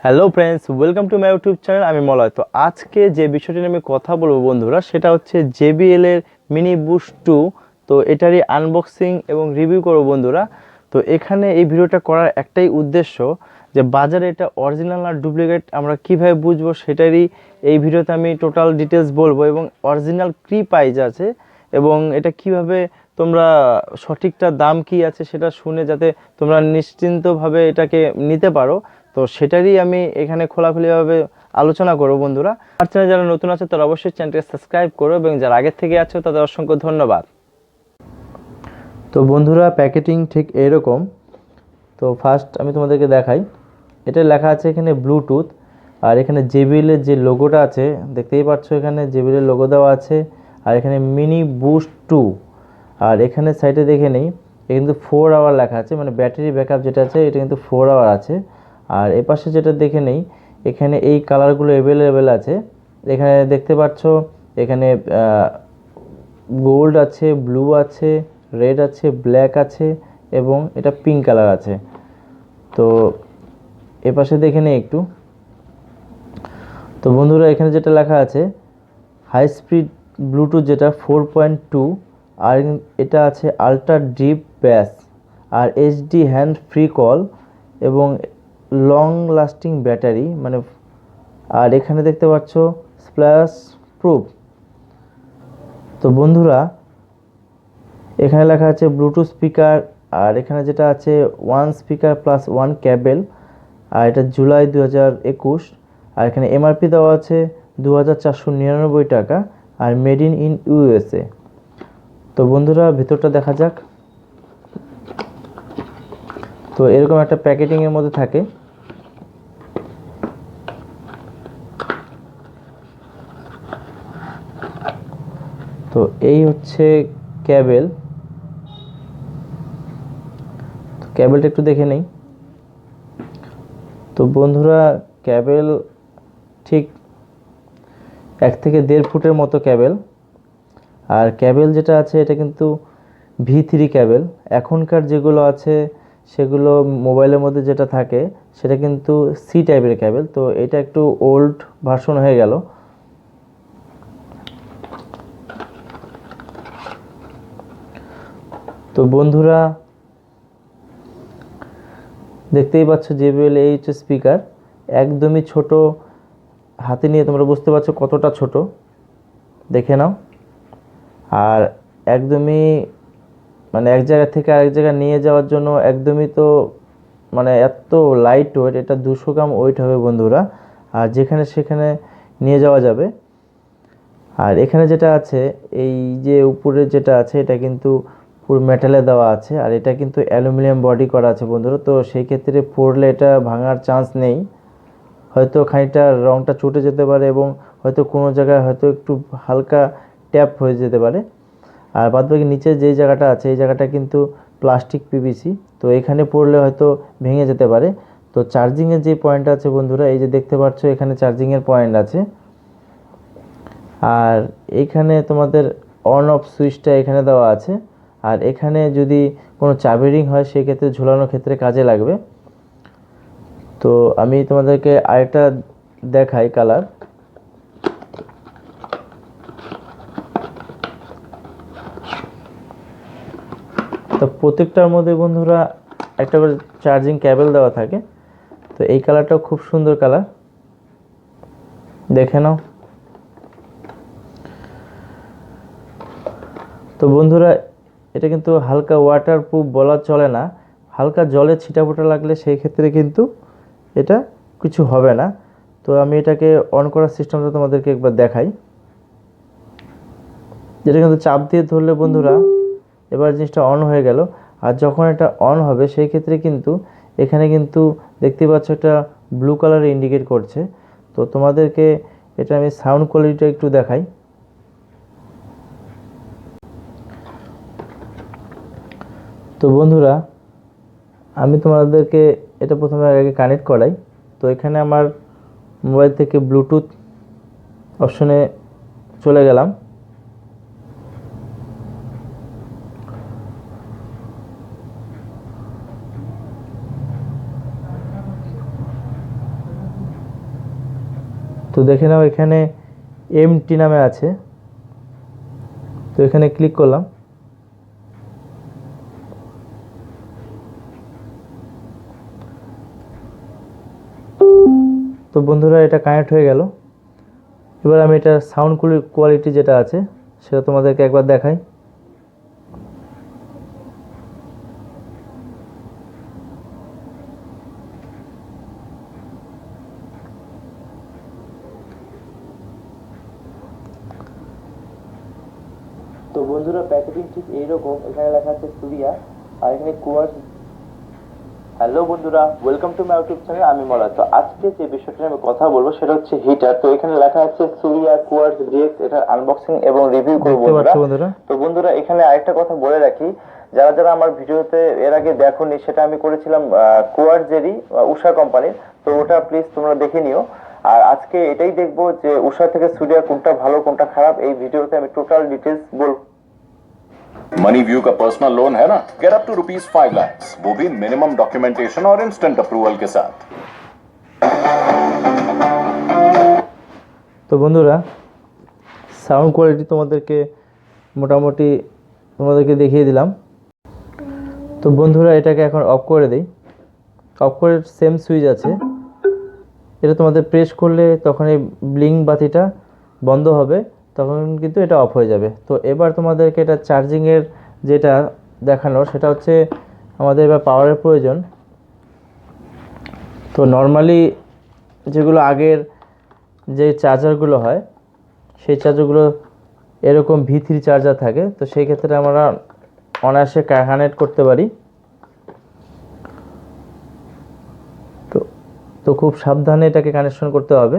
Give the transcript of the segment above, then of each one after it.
Hello friends, welcome to my YouTube channel. আমি মলয়। তো আজকে যে বিষয়টি নিয়ে আমি কথা বলবো বন্ধুরা, সেটা হচ্ছে JBL এর মিনি বুস্ট 2। তো এটারই আনবক্সিং এবং রিভিউ করবো বন্ধুরা। তো এখানে এই ভিডিওটা করার একটাই উদ্দেশ্য যে বাজারে এটা অরিজিনাল আর ডুপ্লিকেট আমরা কিভাবে বুঝবো, সেটারই এই ভিডিওতে আমি টোটাল ডিটেলস বলবো, এবং অরিজিনাল কি প্রাইস আছে এবং এটা কিভাবে তোমরা সঠিকটা দাম কি আছে সেটা শুনে যাতে তোমরা নিশ্চিন্তভাবে এটাকে নিতে পারো। তো সেটারই আমি এখানে খোলাখুলিভাবে আলোচনা করব বন্ধুরা। আমার চ্যানেলে যারা নতুন আছে তারা অবশ্যই চ্যানেলটিকে সাবস্ক্রাইব করো, এবং যারা আগের থেকে আছো তাদের অসংখ্য ধন্যবাদ। তো বন্ধুরা, প্যাকেটিং ঠিক এরকম। তো ফার্স্ট আমি তোমাদেরকে দেখাই। এটা লেখা আছে এখানে ব্লুটুথ, আর এখানে JBL এর যে লোগোটা আছে দেখতেই পাচ্ছ, এখানে JBL এর লোগো দেওয়া আছে। আর এখানে মিনি বুস্ট 2। আর এখানে সাইডে দেখে নেই, এটা কিন্তু 4 আওয়ার লেখা আছে, মানে ব্যাটারি ব্যাকআপ যেটা আছে এটা কিন্তু 4 আওয়ার আছে। আর এপাশে যেটা দেখে নেই, এখানে এই কালারগুলো অ্যাভেলেবেল আছে। এখানে দেখতে পাচ্ছ, এখানে গোল্ড আছে, ব্লু আছে, রেড আছে, ব্ল্যাক আছে, এবং এটা পিঙ্ক কালার আছে। তো এপাশে দেখে নেই একটু। তো বন্ধুরা, এখানে যেটা লেখা আছে হাই স্পিড ব্লুটুথ, যেটা 4.2। আর এটা আছে আলট্রা ডিপ ব্যাস, আর HD হ্যান্ড ফ্রি কল, এবং লং লাস্টিং ব্যাটারি, মানে। আর এখানে দেখতে পাচ্ছ স্প্ল্যাশ প্রুফ। তো বন্ধুরা, এখানে লেখা আছে ব্লুটুথ স্পিকার, আর এখানে যেটা আছে 1 স্পিকার প্লাস 1 ক্যাবেল, আর এটা জুলাই 2021। আর এখানে MRP দেওয়া আছে 2499 টাকা, আর মেড ইন USA। তো বন্ধুরা, ভিতরটা দেখা যাক। তো এরকম একটা প্যাকেটিংয়ের মধ্যে থাকে। তো এই হচ্ছে ক্যাবেল। তো ক্যাবেলটা একটু দেখে নেই। তো বন্ধুরা, ক্যাবেল ঠিক 1 থেকে 1.5 ফুটের মতো ক্যাবেল। আর ক্যাবেল যেটা আছে এটা কিন্তু V3 ক্যাবেল। এখনকার যেগুলো আছে সেগুলো মোবাইলের মধ্যে যেটা থাকে সেটা কিন্তু C টাইপের ক্যাবেল। তো এটা একটু ওল্ড ভার্সন হয়ে গেল। তো বন্ধুরা, দেখতেই পাচ্ছ JBL এই হচ্ছে স্পিকার। একদমই ছোট, হাতে নিয়ে তোমরা বুঝতে পারছো কতটা ছোট, দেখে নাও। আর একদমই, মানে এক জায়গা থেকে আরেক জায়গায় নিয়ে যাওয়ার জন্য একদমই, তো মানে এত লাইট ওয়েট, এটা 200 গ্রাম ওয়েট হবে বন্ধুরা। আর যেখানে সেখানে নিয়ে যাওয়া যাবে। আর এখানে যেটা আছে, এই যে উপরে যেটা আছে এটা কিন্তু পুরো মেটালে দেওয়া আছে, আর এটা কিন্তু অ্যালুমিনিয়াম বডি করা আছে বন্ধুরা। তো সেই ক্ষেত্রে পড়লে এটা ভাঙার চান্স নেই। হয়তো খানিকটা রঙটা চটে যেতে পারে, এবং হয়তো কোনো জায়গায় হয়তো একটু হালকা ট্যাপ হয়ে যেতে পারে। আর বাদবাকি নিচে যেই জায়গাটা আছে এই জায়গাটা কিন্তু প্লাস্টিক PVC। তো এখানে পড়লে হয়তো ভেঙে যেতে পারে। তো চার্জিংয়ের যে পয়েন্ট আছে বন্ধুরা, এই যে দেখতে পাচ্ছ এখানে চার্জিংয়ের পয়েন্ট আছে। আর এইখানে তোমাদের অন অফ সুইচটা এখানে দেওয়া আছে। আর এখানে যদি কোনো চাবি রিং হয় সেক্ষেত্রে ঝোলানোর ক্ষেত্রে কাজে লাগবে। তো আমি তোমাদেরকে আরেকটা দেখাই কালার। তো প্রত্যেকটার মধ্যে বন্ধুরা একটা করে চার্জিং ক্যাবেল দেওয়া থাকে। তো এই কালারটাও খুব সুন্দর কালার, দেখে নাও। তো বন্ধুরা, এটা কিন্তু হালকা ওয়াটারপ্রুফ বলা চলে না। হালকা জলে ছিটাফোটা লাগলে সেই ক্ষেত্রে কিন্তু এটা কিছু হবে না। তো আমি এটাকে অন করার সিস্টেমটা তোমাদেরকে একবার দেখাই। যেটা কিন্তু চাপ দিয়ে ধরলে বন্ধুরা এবার জিনিসটা অন হয়ে গেল। আর যখন এটা অন হবে সেই ক্ষেত্রে কিন্তু এখানে কিন্তু দেখতে পাচ্ছ একটা ব্লু কালারে ইন্ডিকেট করছে। তো তোমাদেরকে এটা আমি সাউন্ড কোয়ালিটিটা একটু দেখাই। তো বন্ধুরা, আমি তোমাদেরকে এটা প্রথমে আগে কানেক্ট করাই। তো এখানে আমার মোবাইল থেকে ব্লুটুথ অপশনে চলে গেলাম। দেখে নাও এখানে এমটি নামে আছে, তো এখানে ক্লিক করলাম। তো বন্ধুরা এটা কানেক্ট হয়ে গেল। এবার আমি এটা সাউন্ড কোয়ালিটি যেটা আছে সেটা তোমাদেরকে একবার দেখাই। তো বন্ধুরা প্যাকেজিং ঠিক এইরকম, এখানে লেখা আছে সুরিয়া আর এখানে কুয়ার্স। হ্যালো বন্ধুরা, welcome to my YouTube channel, আমি মলয়। তো আজকে যে বিষয়টা আমি কথা বলবো সেটা হচ্ছে হিটার। তো এখানে লেখা আছে সুরিয়া কুয়ার্স ডিএক্স, এটা আনবক্সিং এবং রিভিউ করব বন্ধুরা। তো বন্ধুরা এখানে আরেকটা কথা বলে রাখি, যারা যারা আমার ভিডিওতে এর আগে দেখোনি, সেটা আমি করেছিলাম কুয়ার্জেরই উষা কোম্পানির, তো ওটা প্লিজ তোমরা দেখে নিও। আর আজকে এটাই দেখবো যে উষা থেকে সুরিয়া কোনটা ভালো কোনটা খারাপ, এই ভিডিওতে আমি টোটাল ডিটেলস বলবো। मनी व्यू का पर्सनल लोन है ना, गेट अप टू ₹5 लाख, वो भी मिनिमम डॉक्यूमेंटेशन और इंस्टेंट अप्रूवल के साथ। তো বন্ধুরা সাউন্ড কোয়ালিটি তোমাদেরকে মোটামুটি দেখিয়ে দিলাম। তো বন্ধুরা এটাকে এখন অফ করে দেই। অফ করে সেম সুইচ আছে, এটা তোমাদের প্রেস করলে তখন এই ব্লিং বাতিটা বন্ধ হবে, তখন কিন্তু এটা অফ হয়ে যাবে। তো এবার তোমাদেরকে এটা চার্জিংয়ের যেটা দেখানোর, সেটা হচ্ছে আমাদের এবার পাওয়ারের প্রয়োজন। তো নর্মালি যেগুলো আগের যে চার্জারগুলো হয় সেই চার্জারগুলো এরকম V3 চার্জার থাকে, তো সেই ক্ষেত্রে আমরা অনায়াসে কানেক্ট করতে পারি। তো খুব সাবধানে এটাকে কানেকশন করতে হবে।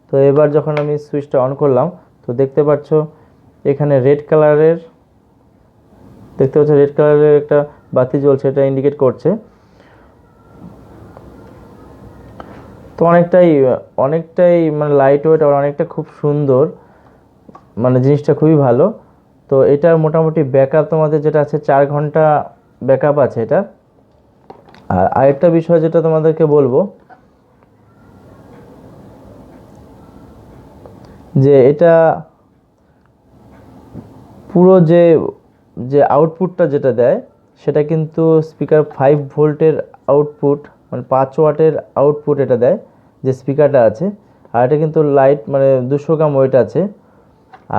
তো এবার যখন আমি সুইচটা অন করলাম, তো দেখতে পাচ্ছ এখানে রেড কালারের একটা বাতি জ্বলছে, এটা ইন্ডিকেট করছে। তো অনেকটাই মানে লাইট ওয়েট আর অনেকটা খুব সুন্দর, মানে জিনিসটা খুবই ভালো। তো এটার মোটামুটি ব্যাকআপ তোমাদের যেটা আছে 4 ঘন্টা ব্যাকআপ আছে এটা। আর আরেকটা বিষয় যেটা তোমাদেরকে বলবো, যে এটা পুরো যে আউটপুটটা যেটা দেয় সেটা কিন্তু স্পিকার 5 ভোল্টের আউটপুট, মানে 5 ওয়াটের আউটপুট এটা দেয় যে স্পিকারটা আছে। আর এটা কিন্তু লাইট মানে 200 গ্রাম ওয়েট আছে।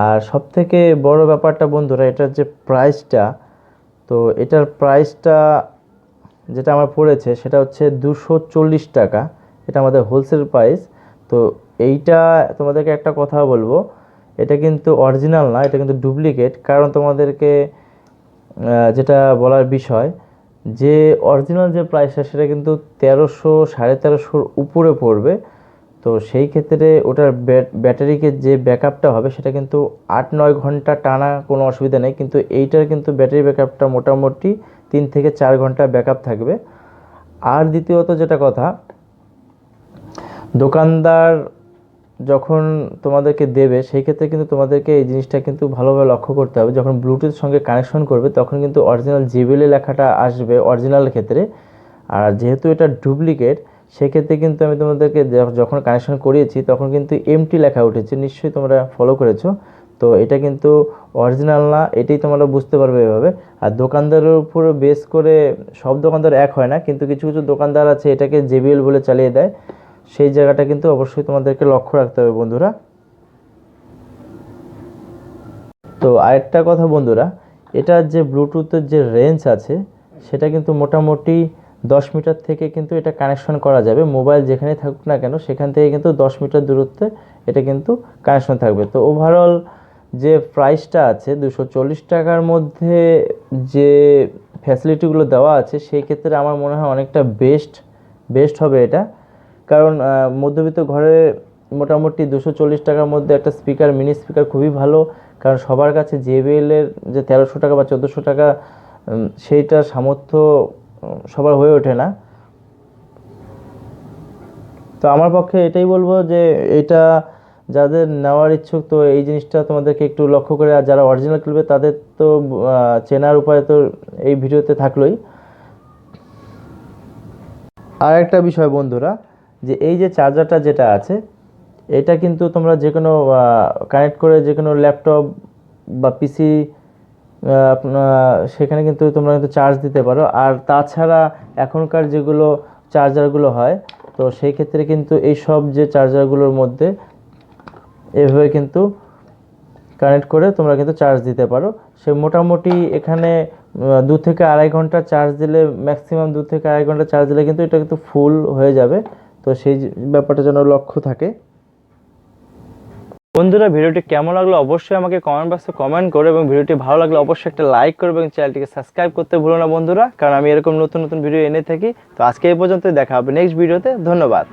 আর সবথেকে বড় ব্যাপারটা বন্ধুরা, এটার যে প্রাইসটা, তো এটার প্রাইসটা যেটা আমার পড়েছে সেটা হচ্ছে 240 টাকা, এটা আমাদের হোলসেল প্রাইস। তো এইটা তোমাদেরকে একটা কথা বলবো, এটা কিন্তু অরিজিনাল না, এটা কিন্তু ডুপ্লিকেট। কারণ তোমাদেরকে যেটা বলার বিষয়, যে অরিজিনাল যে প্রাইসটা সেটা কিন্তু 1300 1350 উপরে পড়বে। তো সেই ক্ষেত্রে ওটার ব্যাটারিকে যে ব্যাকআপটা হবে সেটা কিন্তু 8-9 ঘন্টা টানা কোনো অসুবিধা নেই, কিন্তু এইটার কিন্তু ব্যাটারি ব্যাকআপটা মোটামুটি 3 থেকে 4 ঘন্টা ব্যাকআপ থাকবে। আর দ্বিতীয়ত যেটা কথা, দোকানদার যখন তোমাদেরকে দেবে সেই ক্ষেত্রে কিন্তু তোমাদেরকে এই জিনিসটা কিন্তু ভালোভাবে লক্ষ্য করতে হবে। যখন ব্লুটুথ সঙ্গে কানেকশন করবে তখন কিন্তু অরিজিনাল JBL লেখাটা আসবে অরিজিনাল ক্ষেত্রে। আর যেহেতু এটা ডুপ্লিকেট, সেক্ষেত্রে কিন্তু আমি তোমাদেরকে যখন কানেকশন করিয়েছি তখন কিন্তু এমটি লেখা উঠেছে, নিশ্চয়ই তোমরা ফলো করেছো। তো এটা কিন্তু অরিজিনাল না, এটাই তোমরা বুঝতে পারবে এভাবে। আর দোকানদারের উপর বেস করে সব দোকানদার এক হয় না, কিন্তু কিছু কিছু দোকানদার আছে এটাকে JBL বলে চালিয়ে দেয়, সেই জায়গাটা কিন্তু অবশ্যই তোমাদেরকে লক্ষ্য রাখতে হবে বন্ধুরা। তো আরেকটা কথা বন্ধুরা, এটার যে ব্লুটুথের যে রেঞ্জ আছে সেটা কিন্তু মোটামুটি 10 মিটার থেকে কিন্তু এটা কানেকশন করা যাবে। মোবাইল যেখানে থাকুক না কেন সেখান থেকে কিন্তু 10 মিটার দূরত্বে এটা কিন্তু কানেকশন থাকবে। তো ওভারঅল যে প্রাইসটা আছে 240 টাকার মধ্যে যে ফ্যাসিলিটিগুলো দেওয়া আছে, সেই ক্ষেত্রে আমার মনে হয় অনেকটা বেস্ট হবে এটা। কারণ মধ্যবিত্ত ঘরে মোটামুটি 240 টাকার মধ্যে একটা স্পিকার, মিনি স্পিকার খুবই ভালো। কারণ সবার কাছে JBL এর যে 1300 টাকা বা 1400 টাকা সেইটার সামর্থ্য সবার হয়ে ওঠে না। তো আমার পক্ষে এটাই বলবো যে এটা যাদের নেওয়ার ইচ্ছুক, তো এই জিনিসটা তোমাদেরকে একটু লক্ষ্য করে, আর যারা অরিজিনাল কিনবে তাদের তো চেনার উপায় তো এই ভিডিওতে থাকলোই। আর একটা বিষয় বন্ধুরা, যে এই যে চার্জারটা যেটা আছে, এটা কিন্তু তোমরা যে কোনো কানেক্ট করে যে কোনো ল্যাপটপ বা পিসি সেখানে কিন্তু তোমরা কিন্তু চার্জ দিতে পারো। আর তাছাড়া এখনকার যেগুলো চার্জারগুলো হয়, তো সেই ক্ষেত্রে কিন্তু এই সব যে চার্জারগুলোর মধ্যে এভাবে কিন্তু কানেক্ট করে তোমরা কিন্তু চার্জ দিতে পারো। সে মোটামুটি এখানে 2 থেকে আড়াই ঘন্টা চার্জ দিলে, ম্যাক্সিমাম 2 থেকে আড়াই ঘন্টা চার্জ দিলে কিন্তু এটা কিন্তু ফুল হয়ে যাবে। তো সেই ব্যাপারটা যেন লক্ষ্য থাকে। বন্ধুরা, ভিডিওটি কেমন লাগলো অবশ্যই আমাকে কমেন্ট বক্সে কমেন্ট করো, এবং ভিডিওটি ভালো লাগলে অবশ্যই একটা লাইক করবে এবং চ্যানেলটিকে সাবস্ক্রাইব করতে ভুলো না বন্ধুরা, কারণ আমি এরকম নতুন নতুন ভিডিও এনে থাকি। তো আজকে এই পর্যন্তই, দেখা হবে নেক্সট ভিডিওতে। ধন্যবাদ।